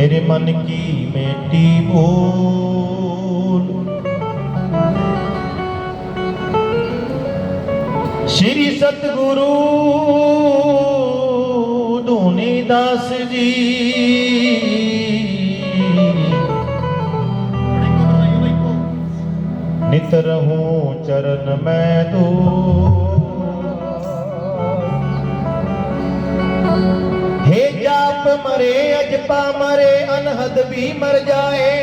मेरे मन की मेटी बोल। श्री सतगुरु धूनीदास जी नित रहूं चरण में दो। हे जाप मरे अजपा मरे अनहद भी मर जाए।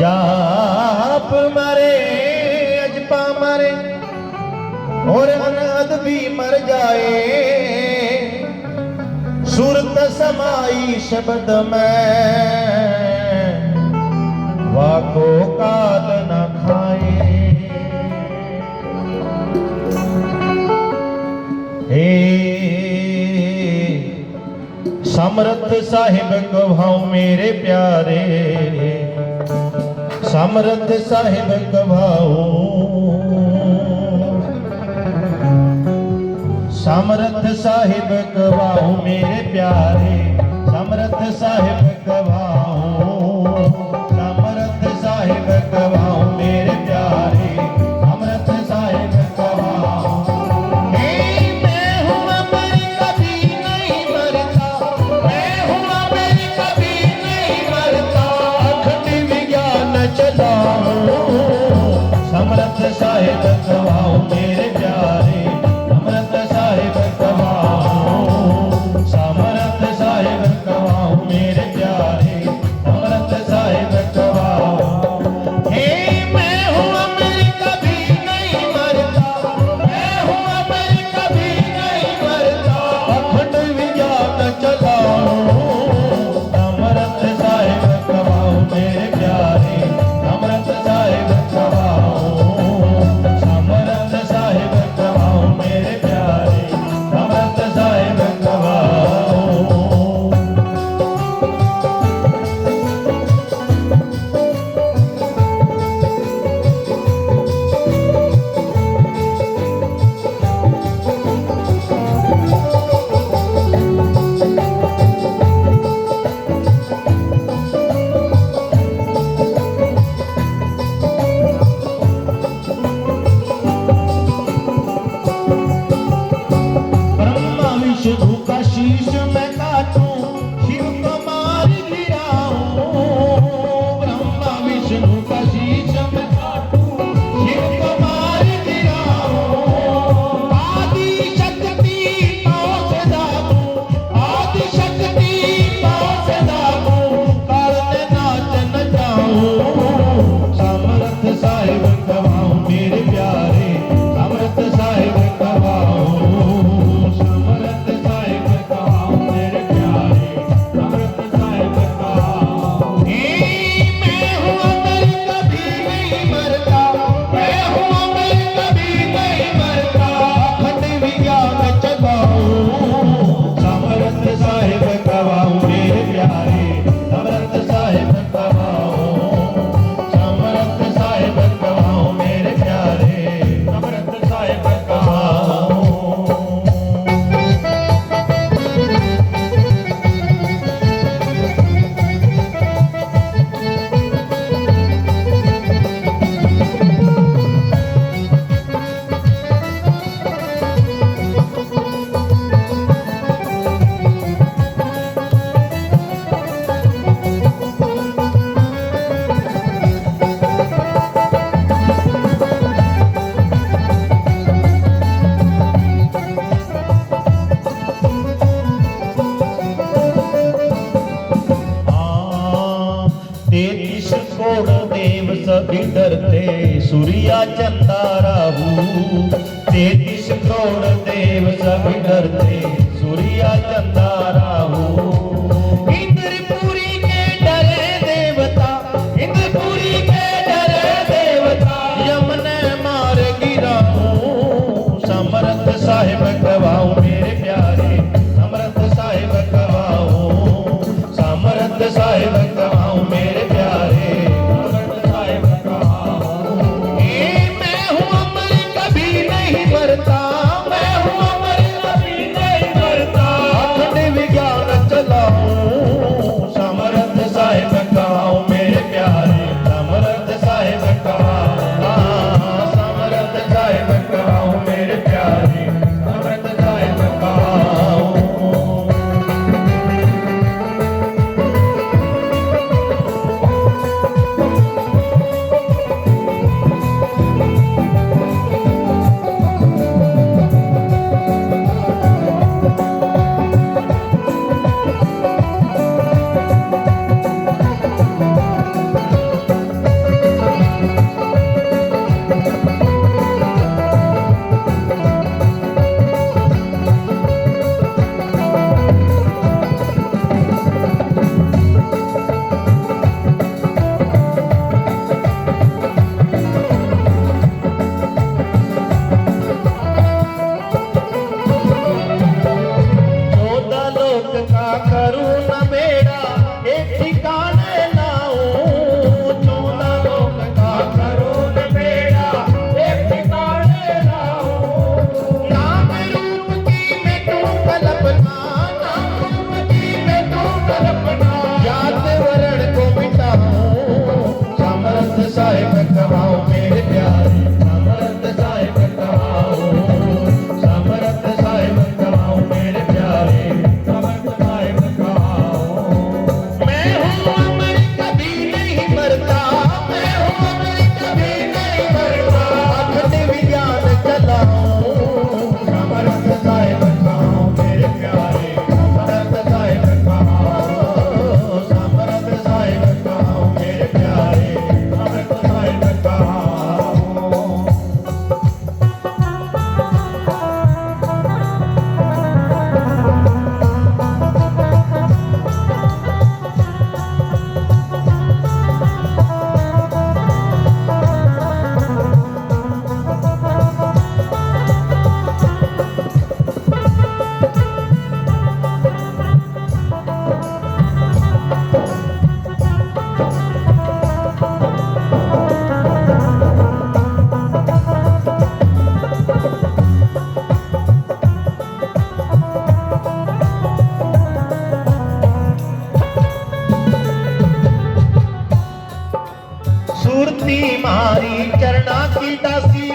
जाप मरे अजपा मरे और अनहद भी मर जाए। सुरत समाई शब्द में वाको काल न खाए। हे समर्थ साहिब कभाऊं मेरे प्यारे, समर्थ साहिब कभाऊं, समर्थ साहिब कभाऊं मेरे प्यारे, समर्थ साहिब कभाऊं, समर्थ साहिब कभाऊं मेरे प्यारे, समर्थ साहिब कभाऊं। मैं हूँ अमर कभी नहीं मरता, मैं हूँ अमर कभी नहीं मरता, अखंड विज्ञान चलाऊं। समर्थ साहिब कभाऊं मेरे प्यारे, समर्थ साहिब कभाऊं, समर्थ साहिब कभाऊं मेरे प्यारे, समर्थ साहिब कभाऊं। हे मैं हूँ अमर कभी नहीं मरता, मैं हूँ अमर कभी नहीं मरता, अखंड विज्ञान चलाऊं। समर्थ साहिब कभाऊं मेरे प्यारे, समर्थ साहिब कभाऊं, समर्थ साहिब कभाऊं मेरे प्यारे, समर्थ साहिब कभाऊं। ब्रह्मा विष्णु का शीश मैं काटूं, शिव को मार गिराऊं। ब्रह्मा विष्णु का शीश मैं काटूं, शिव को मार गिराऊं। आदि शक्ति पांव से दाबूं, आदि शक्ति पांव से दाबूं, करने नाच न जाऊं। समर्थ साहिब कभाऊं मेरे प्यारे, समर्थ साहिब कभाऊं, समर्थ साहिब कभाऊं मेरे प्यारे, समर्थ साहिब कभाऊं। मैं हूँ अमर कभी नहीं मरता, मैं हूँ अमर कभी नहीं मरता, अखंड विज्ञान चलाऊं। समर्थ साहिब कभाऊं मेरे प्यारे, समर्थ साहिब कभाऊं, समर्थ साहिब कभाऊं मेरे प्यारे, समर्थ साहिब कभाऊं। तेतीस करोड़ देव सभी डरते, सूर्या चंदा राहु। 33 करोड़ देव सभी डरते, सूर्या चंदा राहु। इंद्रपुरी के डरे देवता, इंद्रपुरी के डरे देवता, यमने मार गिराऊं। समर्थ साहिब कभाऊं मेरे प्यारे, समर्थ साहिब कभाऊं, समर्थ साहिब कभाऊं मेरे प्यारे, समर्थ साहिब कभाऊं। मैं हूँ अमर कभी नहीं मरता, मैं हूँ अमर कभी नहीं मरता, अखंड विज्ञान चलाऊं। तुम्हारी चरणा की दासी